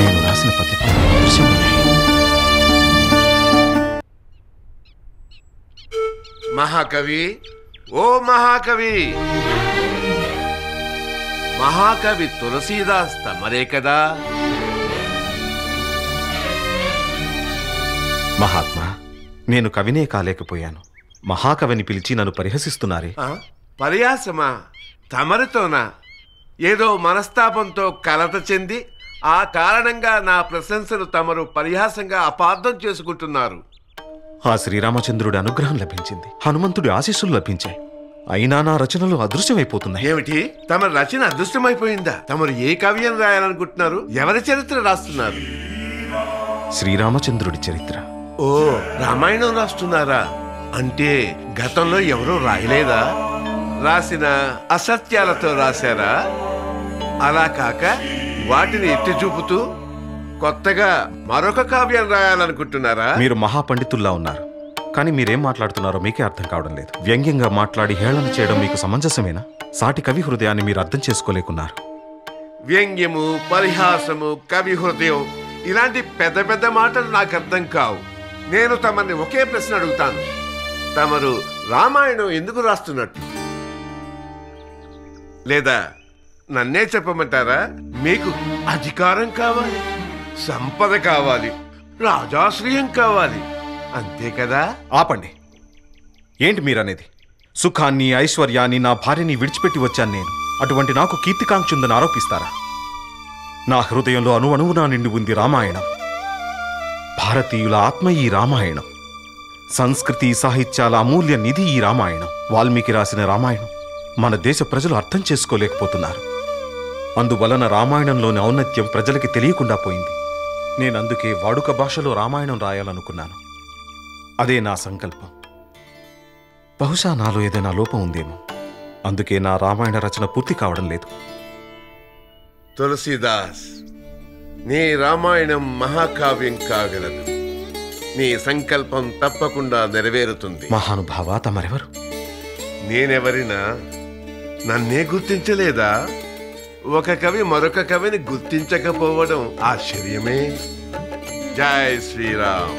నేను రాసిన పద్యపాఠం అదృశ్యమయ్యాయి. మహాకవి, ఓ మహాకవి, మహాకవి తులసీదాస్ తమరే కదా? మహాత్మా, నేను కవినే కాలేకపోయాను. మహాకవిని పిలిచి నన్ను పరిహసిస్తున్నారే. పరిహాసమా? తమరితోనా? ఏదో మనస్తాపంతో కలత చెంది ఆ కారణంగా నా ప్రశంసను తమరు పరిహాసంగా అపార్థం చేసుకుంటున్నారు. ఆ శ్రీరామచంద్రుడి అనుగ్రహం లభించింది, హనుమంతుడి ఆశీస్సులు లభించాయి. అయినా నా రచనలు అదృశ్యమైపోతున్నాయి. ఏమిటి? తమ రచన అదృశ్యమైపోయిందా? తమరు ఏ కావ్యం రాయాలనుకుంటున్నారు? ఎవరి చరిత్ర రాస్తున్నారు? శ్రీరామచంద్రుడి చరిత్ర. ఓ, రామాయణం రాస్తున్నారా? అంటే గతంలో ఎవరూ రాయలేదా? రాసిన అసత్యాలతో రాశారా? అలా కాక వాటిని ఎత్తి చూపుతూ కొత్తగా మరొక కావ్యం రాయాలనుకుంటున్నారా? మీరు మహాపండితుల్లా ఉన్నారు, కానీ మీరేం మాట్లాడుతున్నారో మీకే అర్థం కావడం లేదు. వ్యంగ్యంగా మాట్లాడి హేళన చేయడం మీకు సమంజసమేనా? సాటి కవి హృదయాన్ని మీరు అర్థం చేసుకోలేకున్నారు. వ్యంగ్యము, పరిహాసము, కవి హృదయం ఇలాంటి పెద్ద పెద్ద మాటలు నాకు అర్థం కావు. నేను తమని ఒకే ప్రశ్న అడుగుతాను. తమరు రామాయణం ఎందుకు రాస్తున్నట్టు? లేదా నన్నే చెప్పమంటారా? మీకు అధికారం కావాలి, సంపద కావాలి, రాజాశ్రయం కావాలి, అంతే కదా? ఆపండి. ఏంటి మీరనేది? సుఖాన్ని, ఐశ్వర్యాన్ని, నా భార్యని విడిచిపెట్టి వచ్చాను నేను. అటువంటి నాకు కీర్తికాంక్ష ఉందని ఆరోపిస్తారా? నా హృదయంలో అణువణువునా నిండి ఉంది రామాయణం. భారతీయుల ఆత్మ ఈ రామాయణం. సంస్కృతి సాహిత్యాల అమూల్య నిధి ఈ రామాయణం. వాల్మీకి రాసిన రామాయణం మన దేశ ప్రజలు అర్థం చేసుకోలేకపోతున్నారు. అందువలన రామాయణంలోని ఔన్నత్యం ప్రజలకి తెలియకుండా పోయింది. నేనందుకే వాడుక భాషలో రామాయణం రాయాలనుకున్నాను. అదే నా సంకల్పం. బహుశా నాలో ఏదైనా లోపం ఉందేమో, అందుకే నా రామాయణ రచన పూర్తి కావడం లేదు. తులసీదాస్, నీ రామాయణం మహాకావ్యం కాగలదు. నీ సంకల్పం తప్పకుండా నెరవేరుతుంది. మహానుభావ, తమరెవరు? నేనెవరినా? నన్నే గుర్తించలేదా? ఒక కవి మరొక కవిని గుర్తించకపోవడం ఆశ్చర్యమే. జై శ్రీరామ్.